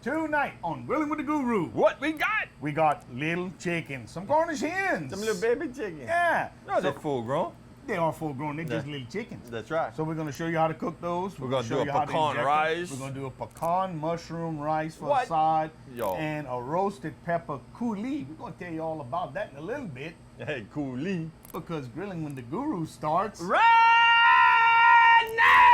Tonight on Grilling with the Guru. What we got? We got little chickens, some Cornish hens. Some little baby chickens. Yeah. No, they're full grown. They are full grown. They're just little chickens. That's right. So we're going to show you how to cook those. We're going to do show a you how to pecan inject rice. them. We're going to do a pecan mushroom rice for What? a side. Yo. And a roasted pepper coulis. We're going to tell you all about that in a little bit. Hey, coolie. Because Grilling with the Guru starts Right now!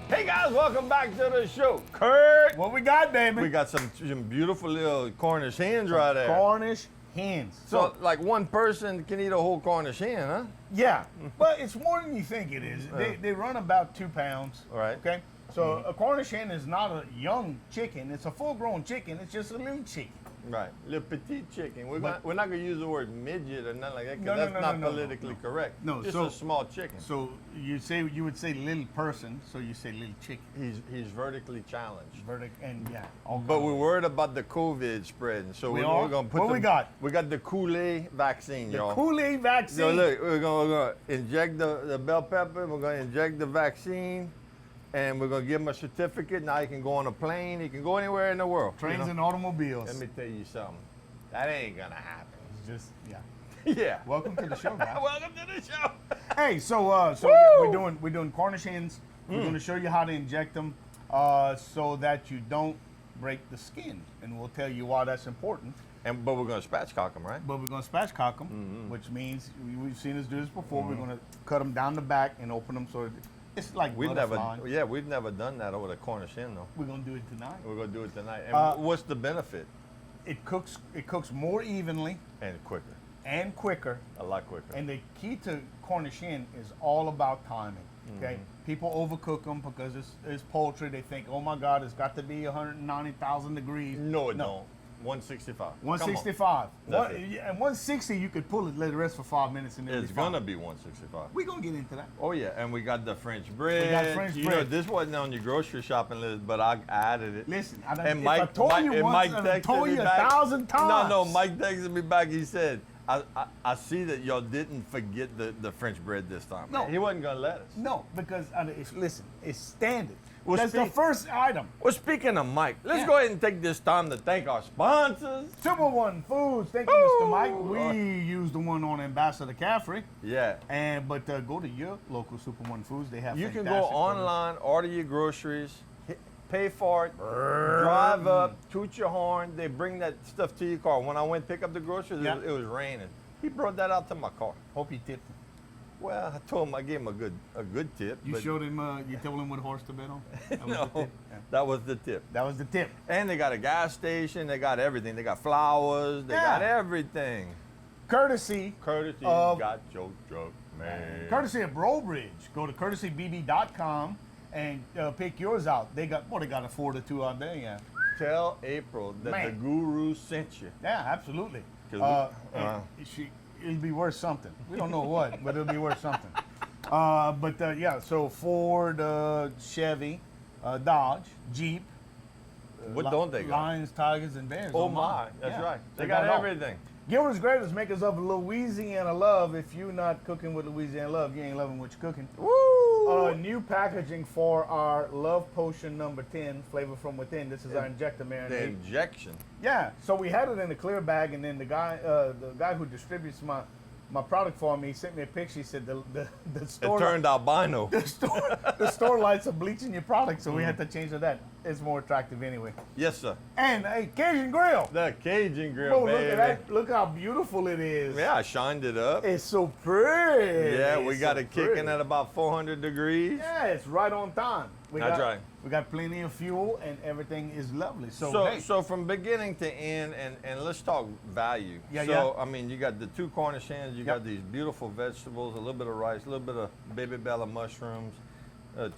Hey guys, welcome back to the show. Kurt. What we got, baby? We got some beautiful little Cornish hens right there. Cornish hens. So like one person can eat a whole Cornish hen, huh? Yeah, but it's more than you think it is. They run about 2 pounds. All right. Okay. So a Cornish hen is not a young chicken. It's a full-grown chicken. It's just a little chicken. Right, little petite chicken. We're But- not gonna use the word midget or nothing like that No, because no, that's no, not no, no, politically no. correct. No, just so- a small chicken. So you would say little person. So you say little chicken. He's vertically challenged. And yeah. All But kind we're of- worried about the COVID spreading, so We we're are? gonna put What we got? We got the Kool-Aid vaccine, the y'all. Kool-Aid vaccine. So look, we're gonna inject the bell pepper. We're gonna inject the vaccine, and we're gonna give him a certificate. Now he can go on a plane. He can go anywhere in the world. you Trains know? and automobiles. Let me tell you something. That ain't gonna happen. It's just yeah. Yeah. Welcome to the show, guys. Welcome to the show. Hey, so Woo! yeah, we're doing Cornish hens. We're going to show you how to inject them so that you don't break the skin, and we'll tell you why that's important. But we're gonna spatchcock them, right? But we're going to spatchcock them, which means we've seen us do this before. We're going to cut them down the back and open them so it's like We've butterfly. we've never done that over the Cornish hen though. We're going to do it tonight. We're gonna do it tonight. And what's the benefit? It cooks more evenly And quicker, and quicker. a lot quicker. And the key to Cornish hen is all about timing. Okay, people overcook them because it's poultry. They think, oh my God, it's got to be 190,000 degrees. no, it don't. 165. 165. That's it. And 160, you could pull it, let it rest for 5 minutes, and then It's gonna be 165. We're gonna get into that. Oh yeah, and we got the French bread. We got French You know, bread. this wasn't on your grocery shopping list, but I added it. Listen, And if I told you and once, Mike I texted told me you back. 1,000 times. No, Mike texted me back. He said, I see that y'all didn't forget the French bread this time. No. He wasn't gonna let us. No, because it's standard. Well, That's the first item. Well, speaking of Mike, let's Yeah. go ahead and take this time to thank our sponsors. Super One Foods. Thank you, Woo! Mr. Mike. We use the one on Ambassador Caffrey. Yeah. But go to your local Super One Foods. They have You can go fantastic produce. online, order your groceries, pay for it, drive up, toot your horn. They bring that stuff to your car. When I went to pick up the groceries, Yeah. it was raining. He brought that out to my car. Hope you tipped him. Well, I told him I gave him a good tip. You but showed him. You told him what horse to bet on. That was the no, tip? Yeah. that was the tip. That was the tip. And they got a gas station. They got everything. They got flowers. They got Yeah. everything. Courtesy Courtesy Of- got your truck, man. Courtesy of Brobridge. Go to courtesybb.com and pick yours out. They got a 4 to 2 out there. Yeah. Tell April that Man. the Guru sent you. Yeah, absolutely. 'Cause It'll be worth something. We don't know what, but it'll be worth something. Yeah. So Ford, Chevy, Dodge, Jeep. What don't they got? Lions, tigers, and bears. Oh on my, mine. that's Yeah. right. They got it all. everything. Gilbert's Greatest makers of Louisiana love. If you're not cooking with Louisiana love, you ain't loving what you're cooking. Woo! New packaging for our Love Potion number 10, Flavor from Within. This is our injector The marinade. injection. Yeah, so we had it in a clear bag, and then the guy who distributes my product for me sent me a picture. He said the It store turned albino. the store lights are bleaching your product, so we had to change to that. It's more attractive anyway. Yes, sir. And a Cajun grill. The Cajun grill, Bro, look baby. at that! Look how beautiful it is. Yeah, I shined it up. It's so pretty. Yeah, we It's got so it kicking pretty. at about 400 degrees. Yeah, it's right on time. That's right. We got plenty of fuel, and everything is lovely. So, hey, So from beginning to end, and let's talk value. Yeah, so, I mean, you got the 2 Cornish hens, you Yep. got these beautiful vegetables, a little bit of rice, a little bit of baby bella mushrooms,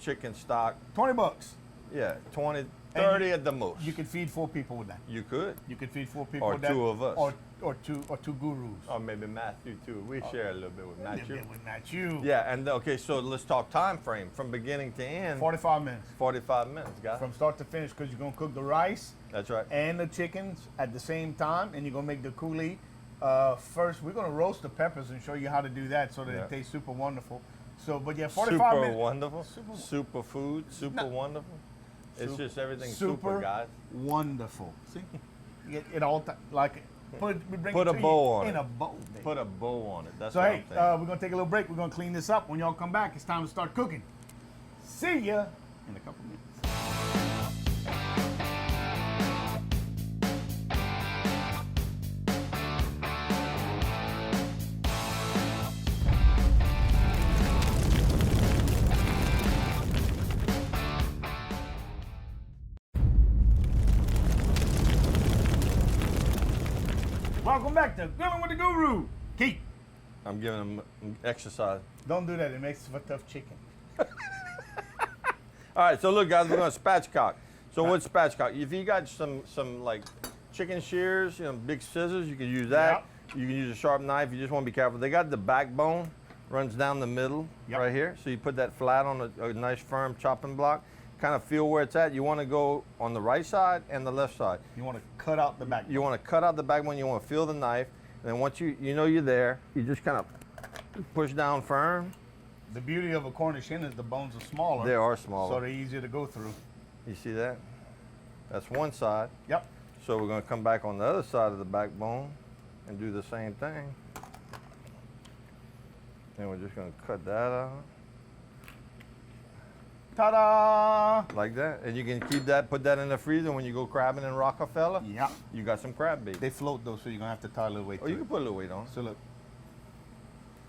chicken stock. $20. Yeah, 20, 30 at the most. You could feed 4 people with that. You could. You could feed 4 people Or with that. 2 of us. Or two gurus. Or maybe Matthew too. We share a little bit with Matthew. With Matthew. Yeah, and okay, so let's talk time frame from beginning to end. 45 minutes. 45 minutes, guys. From start to finish, because you're going to cook the rice That's right. and the chickens at the same time, and you're going to make the coulis. First, we're going to roast the peppers and show you how to do that so that Yeah. it tastes super wonderful. So, but yeah, 45 Super minutes. wonderful. Super food. Super No. wonderful. It's just everything Super super, guys. Wonderful. See? It all like we bring Put it a to bow you on in it. a bowl. Baby. Put a bow on it. That's So what hey, I'm saying. we're gonna take a little break. We're gonna clean this up. When y'all come back, it's time to start cooking. See ya in a couple minutes. Welcome back to Grillin with the Guru. Keith, I'm giving them exercise. don't do that. It makes for tough chicken. All right, so look, guys, we're gonna spatchcock. So what's spatchcock? If you got some like chicken shears, big scissors, you can use that. You can use a sharp knife. You just want to be careful. They got the backbone runs down the middle right here. So you put that flat on a nice firm chopping block. Kind of feel where it's at. You want to go on the right side and the left side. You want to cut out the back. You want to cut out the backbone. You want to feel the knife. And then once you know you're there, you just kind of push down firm. The beauty of a Cornish hen is the bones are smaller. They are smaller. So they're easier to go through. You see that? That's one side. Yep. So we're going to come back on the other side of the backbone and do the same thing. And we're just going to cut that out. Ta-da! Like that. And you can keep that, put that in the freezer when you go crabbing in Rockefeller. Yeah. You got some crab bait. They float though, so you're gonna have to tie a little weight Oh, to you it. can put a little weight on. So look,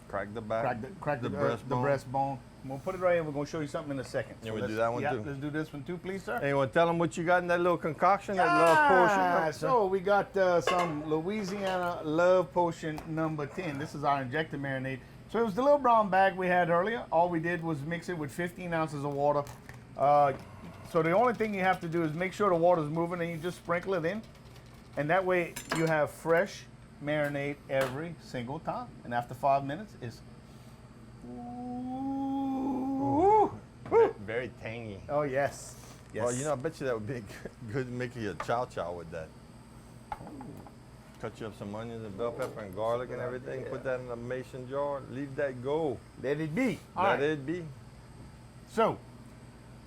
Crack the back. crack the breastbone. We'll put it right here. We're gonna show you something in a second. Yeah, So we let's- do that one yeah, too. Let's do this one too, please, sir. And you want to tell them what you got in that little concoction, that love potion? So we got some Louisiana Love Potion number 10. This is our injector marinade. So it was the little brown bag we had earlier. All we did was mix it with 15 ounces of water. So the only thing you have to do is make sure the water's moving, and you just sprinkle it in. And that way you have fresh marinade every single time. And after 5 minutes, it's ooh. Very tangy. Oh yes. Yes. Well, I bet you that would be good to make you a chow chow with that. Cut you up some onions and bell pepper and garlic and everything. Put that in a mason jar. Leave that go. Let it be. All Let right. it be. So,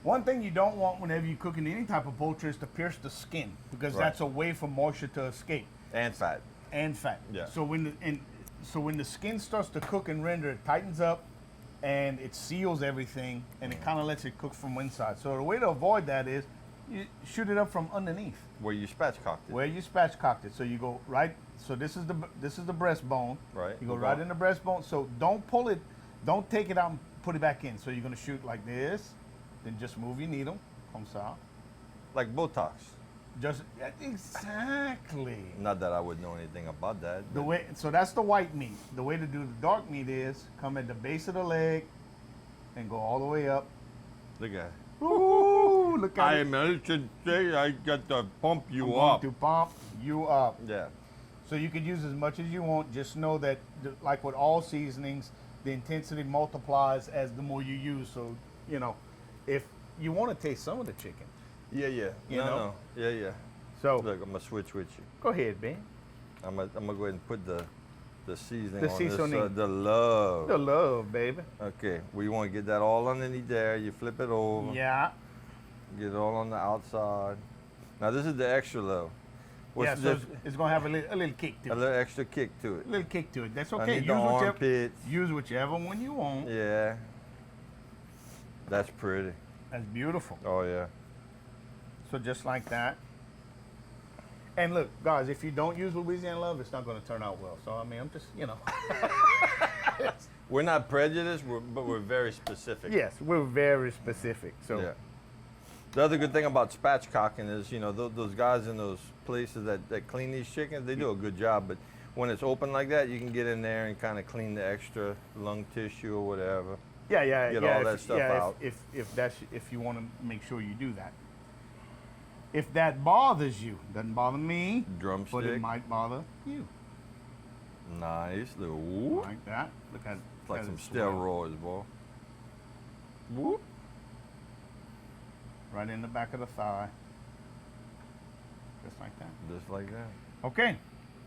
one thing you don't want whenever you're cooking any type of poultry is to pierce the skin, because Right. that's a way for moisture to escape And fat. and fat. Yeah. So when the skin starts to cook and render, it tightens up and it seals everything, and it kind of lets it cook from inside. So the way to avoid that is you shoot it up from underneath Where you spatchcocked it. where you spatchcocked it. So you go right. So this is the breastbone. Right. You go Okay. right in the breastbone. So don't pull it. Don't take it out and put it back in. So you're gonna shoot like this. Then just move your needle. Comme ça. Like Botox. Just exactly. Not that I would know anything about that. The way. So that's the white meat. The way to do the dark meat is come at the base of the leg and go all the way up. Look at it. Ooh, look at it. I should say I got to pump I'm you going up. to pump you up. Yeah. So you could use as much as you want. Just know that, like with all seasonings, the intensity multiplies as the more you use. So, if you want to taste some of the chicken. Yeah, yeah. You know? Yeah, yeah. So Look, I'm going to switch with you. go ahead, Ben. I'm gonna go ahead and put the seasoning The on seasoning. this. The love. The love, baby. Okay, we want to get that all underneath there. You flip it over. Yeah. Get it all on the outside. Now this is the extra love. What's Yeah, so this? it's going to have a little kick to A it. little extra kick to it. A little kick to it. That's I okay. need the armpits. Use whichever one you want. Yeah. That's pretty. That's beautiful. Oh yeah. So just like that. And look, guys, if you don't use Louisiana love, it's not going to turn out well. So, I mean, I'm just, We're not prejudiced, but we're very specific. Yes, we're very specific. So Yeah. The other good thing about spatchcocking is, you know, those guys in those places that clean these chickens, they do a good job. But when it's open like that, you can get in there and kind of clean the extra lung tissue or whatever. Yeah, Get all that stuff out. If you want to make sure you do that. If that bothers you, doesn't bother me, Drumstick. but it might bother you. Nice. Little, Like that. Look at it's like some steroids, boy. Whoop. Right in the back of the thigh. Just like that. Just like that. Okay,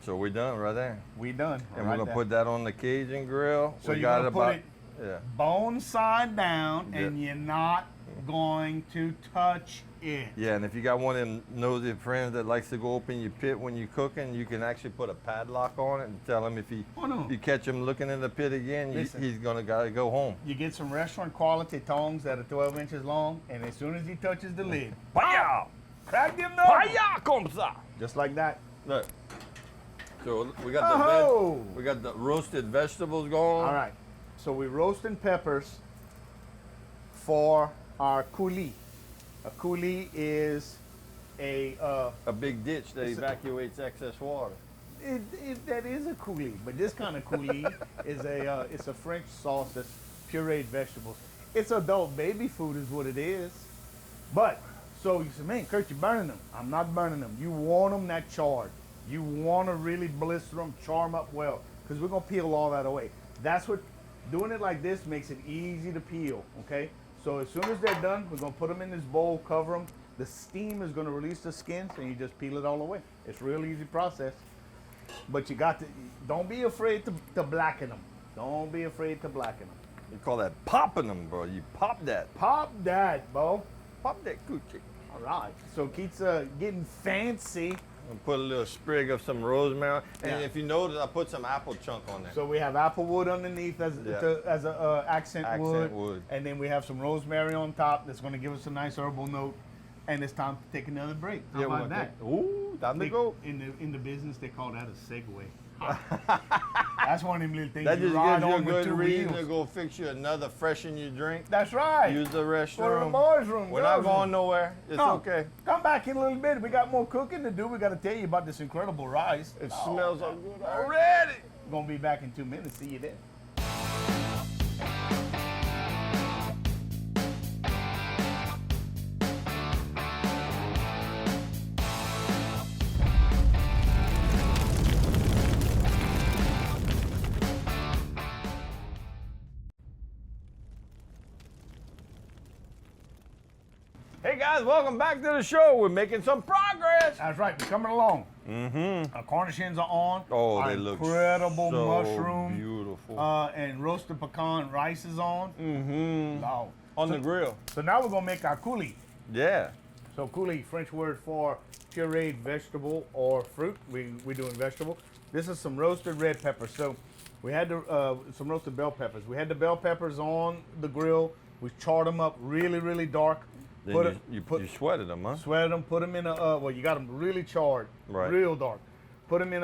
So we're done right there. we done. And right we're gonna there. put that on the Cajun grill. So we you're got gonna put it yeah. bone side down, Yeah. and you're not going to touch it. Yeah, and if you got one of them nosy friends that likes to go open your pit when you're cooking, you can actually put a padlock on it and tell him if Oh, no. you catch him looking in the pit again, Listen. he's gonna gotta go home. You get some restaurant quality tongs that are 12 inches long, and as soon as he touches the lid, Paya! crack them knuckles. Paya, comme ça! Just like that. Look. So we got Oh! we got the roasted vegetables going. All right. So we're roasting peppers for our coulis. A coulis is a A big ditch that It's a- evacuates excess water. that is a coulis, but this kind of coulis is it's a French sauce that's pureed vegetables. It's adult baby food is what it is. But so you say, man, Kurt, you're burning them. I'm not burning them. You want them that charred. You want to really blister them, char them up well, because we're gonna peel all that away. That's what doing it like this makes it easy to peel. Okay. So as soon as they're done, we're gonna put them in this bowl, cover them. The steam is gonna release the skins, and you just peel it all away. It's a real easy process. But you got to, don't be afraid to blacken them. Don't be afraid to blacken them. You call that popping them, bro. You pop that. Pop that, Bo. Pop that coochie. All right. So Keith's getting fancy. And put a little sprig of some rosemary. And Yeah. if you notice, I put some apple chunk on there. So we have apple wood underneath as a accent wood, and then we have some rosemary on top that's going to give us a nice herbal note. And it's time to take another break. How about that? Ooh, time to go. In the business, they call that a segue. That's one of them little things That you just ride gives you a on with good 2 reason to wheels. go fix you another freshen your drink. That's right. Use the Go to the restroom. boys' room. We're not girls' room. going nowhere. It's No. okay. Come back in a little bit. We got more cooking to do. We got to tell you about this incredible rice. It smells so good already. We're going to be back in 2 minutes. See you there. Hey guys, welcome back to the show. We're making some progress. That's right. We're coming along. Mm-hmm. Our Cornish hens are on. Oh, Our they look incredible so mushroom beautiful. and roasted pecan rice is on. Mm-hmm. Wow. On the grill. So now we're gonna make our coulis. Yeah. So coulis, French word for pureed vegetable or fruit. We're doing vegetable. This is some roasted red peppers. So we had some roasted bell peppers. We had the bell peppers on the grill. We charred them up really, really dark. Then you sweated them, huh? Sweated them. Put them in a well. You got them really charred, Right. real dark. Put them in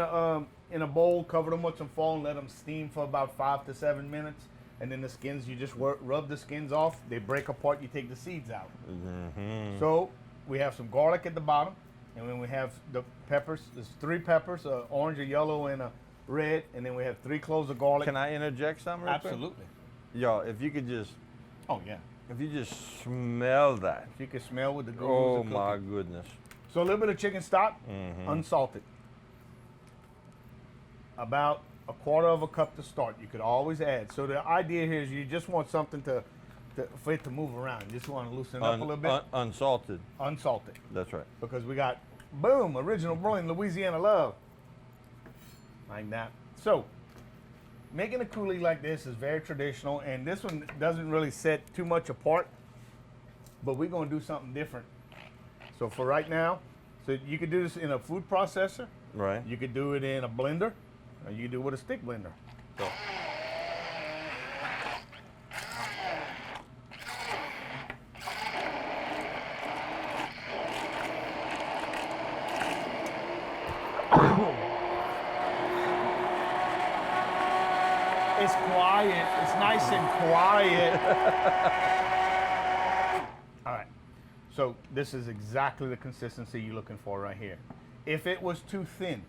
a bowl. Cover them with some foil and let them steam for about 5 to 7 minutes. And then the skins, you just rub the skins off. They break apart. You take the seeds out. Mm-hmm. So we have some garlic at the bottom, and then we have the peppers. There's 3 peppers, orange, a yellow, and a red. And then we have 3 cloves of garlic. Can I interject something real quick? Absolutely. Y'all, if you could just, Oh yeah. if you just smell that. If you can smell with the gurus Oh are cooking. my goodness. So a little bit of chicken stock, Mhm. unsalted. About a quarter of a cup to start. You could always add. So the idea here is you just want something for it to move around. You just want to loosen it up a little bit. Unsalted. Unsalted. That's right. Because we got, boom, original broiling Louisiana love. Like that. So making a coulis like this is very traditional, and this one doesn't really set too much apart, but we're going to do something different. So for right now, so you could do this in a food processor, Right. you could do it in a blender, or you could do it with a stick blender. So, It's quiet. It's nice and quiet. All right. So this is exactly the consistency you're looking for right here. If it was too thin,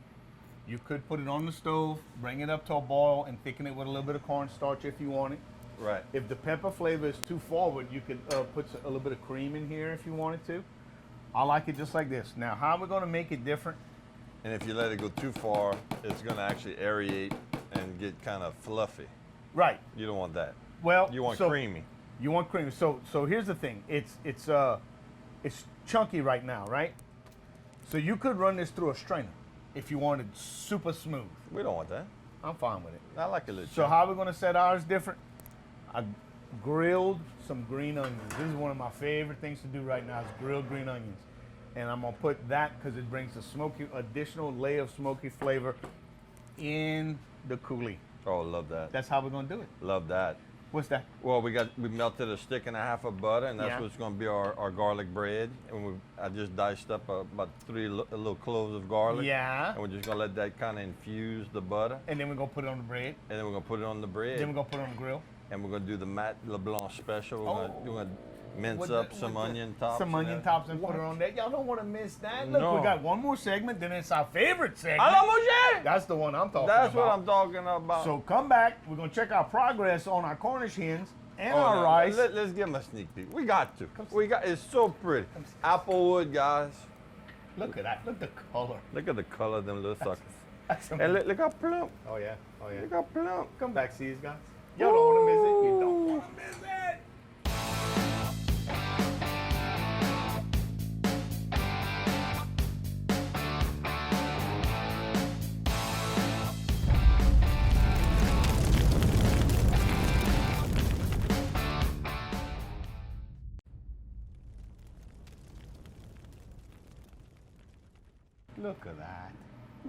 you could put it on the stove, bring it up to a boil, and thicken it with a little bit of cornstarch if you want it. Right. If the pepper flavor is too forward, you could put a little bit of cream in here if you wanted to. I like it just like this. Now, how are we gonna make it different? And if you let it go too far, it's gonna actually aerate and get kind of fluffy. Right. You don't want that. Well, You want so creamy. You want creamy. So here's the thing. It's chunky right now, right? So you could run this through a strainer if you wanted super smooth. We don't want that. I'm fine with it. I like a little. So how are we gonna set ours different? I grilled some green onions. This is one of my favorite things to do right now is grilled green onions. And I'm gonna put that because it brings the smoky, additional layer of smoky flavor in the coulis. Oh, love that. That's how we're gonna do it. Love that. What's that? Well, we melted a stick and a half of butter, and that's Yeah. what's going to be our garlic bread. And I just diced up about 3 little cloves of garlic. Yeah. And we're just going to let that kind of infuse the butter, And then we're gonna put it on the bread. and then we're going to put it on the bread. Then we're gonna put it on the grill. And we're going to do the Matt LeBlanc special. We're going to mince With up the- some with the- onion tops. Some onion tops and put it on there. Y'all don't want to miss that. Look, No. we got one more segment, then it's our favorite segment. I love Moshe! That's the one I'm talking That's about. what I'm talking about. So come back. We're gonna check our progress on our Cornish hens and Oh, our no, rice. Let's give them a sneak peek. We got to. It's so pretty. Applewood, guys. Look at that. Look at the color. Look at the color of them little suckers. That's And look how plump. Oh yeah. Oh yeah. Look how plump. Come back, see these guys. Y'all don't want to miss it. You don't want to miss it. Look at that.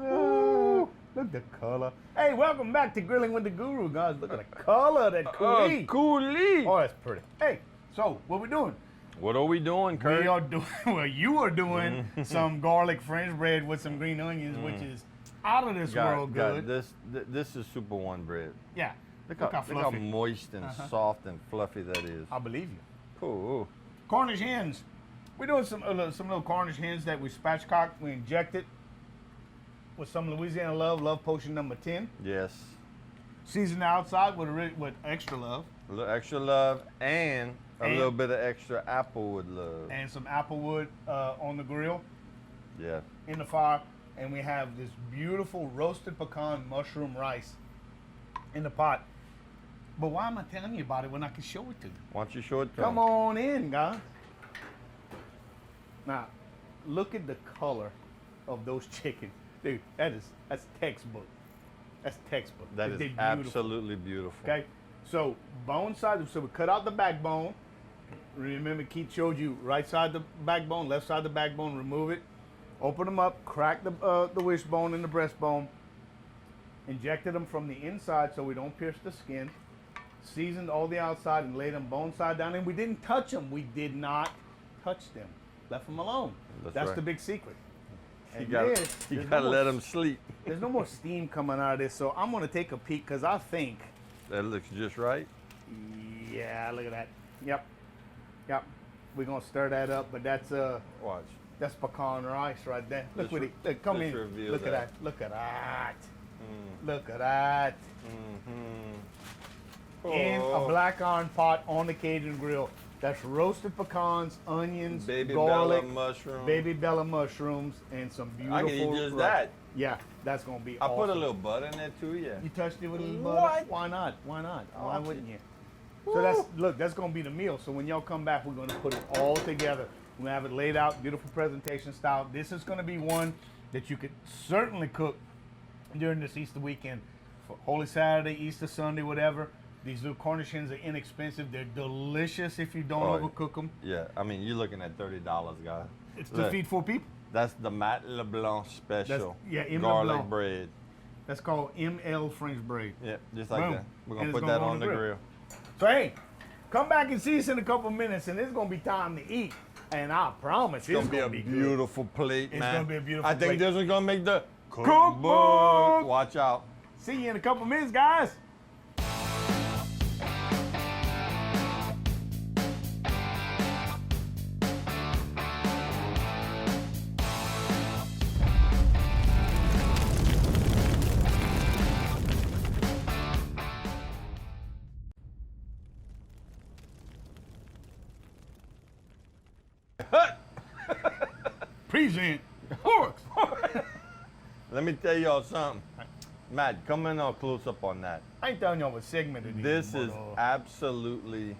Ooh, look at the color. Hey, welcome back to Grilling with the Guru, guys. Look at the color of that coulis. Coulis. Oh, that's pretty. Hey, so what we doing? What are we doing, Kurt? We are doing, well, you are doing some garlic French bread with some green onions, which is out of this world good. This is Super One bread. Yeah. Look how how fluffy. moist and soft and fluffy that is. I believe you. Ooh. Cornish hens. We're doing some little Cornish hens that we spatchcock. We injected with some Louisiana Love Potion number 10. Yes. Seasoned outside with extra love. A little extra love and a little bit of extra applewood love. And some applewood on the grill Yeah. in the fire. And we have this beautiful roasted pecan mushroom rice in the pot. But why am I telling you about it when I can show it to you? Why don't you show it to Come them? on in, guys. Now, look at the color of those chickens. Dude, that's textbook. That's textbook. That is They're beautiful. absolutely beautiful. Okay, so bone side, so we cut out the backbone. Remember, Keith showed you right side the backbone, left side the backbone, remove it. Open them up, crack the wishbone and the breastbone. Injected them from the inside so we don't pierce the skin. Seasoned all the outside and laid them bone side down. And we didn't touch them. We did not touch them. Left them alone. That's right. the big secret. You And gotta, this, you there's gotta no let more- them sleep. There's no more steam coming out of this, so I'm gonna take a peek because I think, That looks just right. yeah, look at that. Yep. We're gonna stir that up, but that's Watch. pecan rice right there. Look Let's what re- it. Look, come let's in. reveal Look at that. that. Look at that. Look at that. In a black iron pot on the Cajun grill. That's roasted pecans, onions, Baby garlic, Bella mushroom. baby bella mushrooms, and some beautiful. I can eat just rice. that. Yeah, that's gonna be. I awesome. put a little butter in there too, yeah. You touched it with a little butter? What? Why not? Why not? Why Oh, wouldn't you? So that's gonna be the meal. So when y'all come back, we're gonna put it all together. We have it laid out, beautiful presentation style. This is gonna be one that you could certainly cook during this Easter weekend. For Holy Saturday, Easter Sunday, whatever. These little Cornish hens are inexpensive. They're delicious if you don't Oh, overcook them. Yeah, I mean, you're looking at $30, guys. It's to Look, feed 4 people. That's the Matt LeBlanc special. M. garlic LeBlanc. bread. That's called ML French braid. Yeah, just like Boom. that. We're And gonna it's put gonna that go on the grill. So hey, come back and see us in a couple minutes, and it's gonna be time to eat. And I promise It's gonna be a good. beautiful plate, It's man. gonna be a beautiful I think plate. this one's gonna make the Cookbook. Watch out. See you in a couple minutes, guys. Present. Horse. Let me tell y'all something. Matt, come in on close up on that. I ain't telling y'all what segment it is. This is absolutely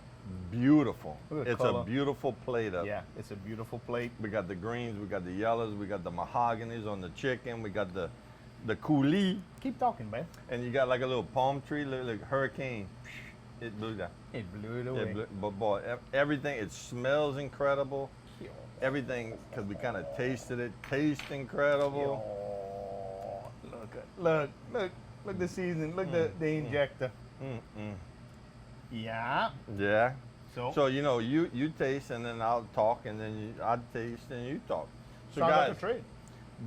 beautiful. Look at the It's color. a beautiful plate up. Yeah, it's a beautiful plate. We got the greens, we got the yellows, we got the mahoganies on the chicken, we got the coulis, Keep talking, man. and you got like a little palm tree, like hurricane. It blew down. It blew it away. But boy, everything, it smells incredible. Everything, because we kind of tasted it, tastes incredible. Look at the seasoning. Look the injector. Yeah. Yeah. So you know, you taste and then I'll talk and then I taste and you talk. So sounds guys, like a trade.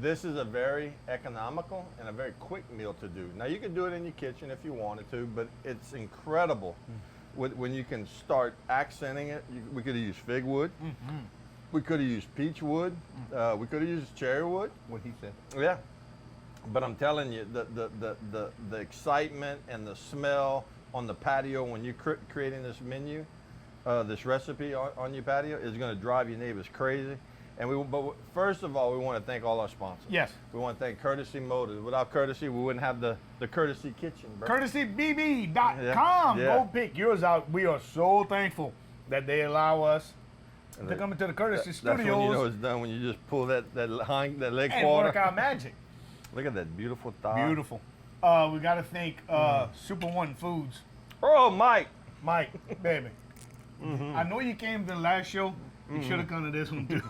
this is a very economical and a very quick meal to do. Now you can do it in your kitchen if you wanted to, but it's incredible when you can start accenting it. We could have used fig wood. We could have used peach wood. We could have used cherry wood. What he said. Yeah. But I'm telling you, the excitement and the smell on the patio when you're creating this menu, this recipe on your patio is going to drive your neighbors crazy. But first of all, we want to thank all our sponsors. Yes. We want to thank Courtesy Motors. Without Courtesy, we wouldn't have the Courtesy Kitchen, bro. CourtesyBB.com. Yeah. Go pick yours out. We are so thankful that they allow us to come into the Courtesy That's when you know Studios it's done, when you just pull that leg and quarter. work our magic. Look at that beautiful thigh. Beautiful. We got to thank Super One Foods. Oh, Mike. Mike, baby. I know you came to the last show. You should have come to this one too.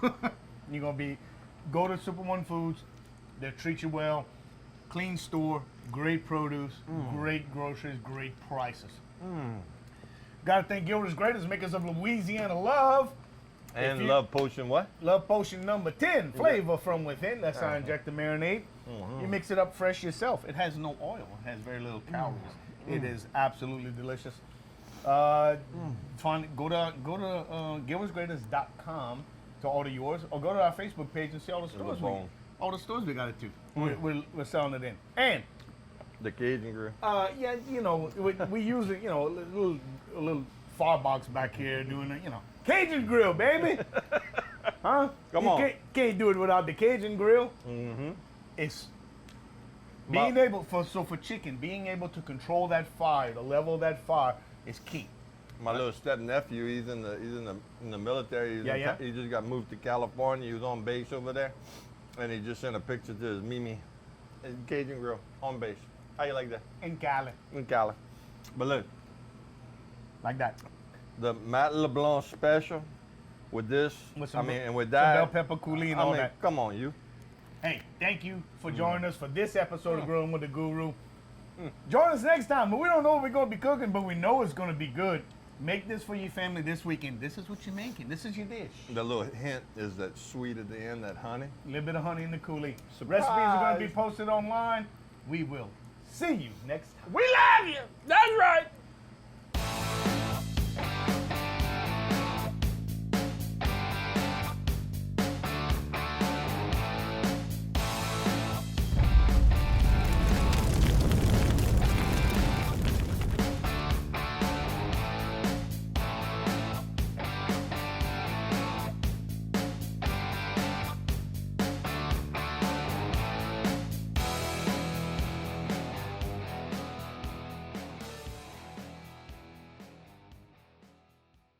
You're gonna go to Super One Foods. They'll treat you well. Clean store, great produce, great groceries, great prices. Gotta thank Gilda's Greatest, makers of Louisiana Love. And Love Potion what? Love Potion number 10, flavor from within. That's our injector marinade. You mix it up fresh yourself. It has no oil. It has very little calories. It is absolutely delicious. Go to Gilda'sGreatest.com to order yours, or go to our Facebook page and see all the stores. All the stores we got it to. We're selling it in. And The Cajun Grill. yeah, you know, we use it. You know, a little far box back here doing it. You know, Cajun grill, baby. Huh? Come on. Can't do it without the Cajun grill. It's being able for chicken, being able to control that fire, the level of that fire is key. My little step nephew, he's in the military. He just got moved to California. He was on base over there, and he just sent a picture to his Mimi, Cajun grill on base. How you like that? In Cali. In Cali. But look, Like that. the Matt LeBlanc special with this. With some, and with some that, bell pepper coulis and all that. Come on, you. Hey, thank you for joining us for this episode of Grillin' with the Guru. Join us next time. But we don't know what we're going to be cooking, but we know it's going to be good. Make this for your family this weekend. This is what you're making. This is your dish. The little hint is that sweet at the end, that honey. A little bit of honey in the coulis. Surprise. Recipes are going to be posted online. We will see you next time. We love you. That's right.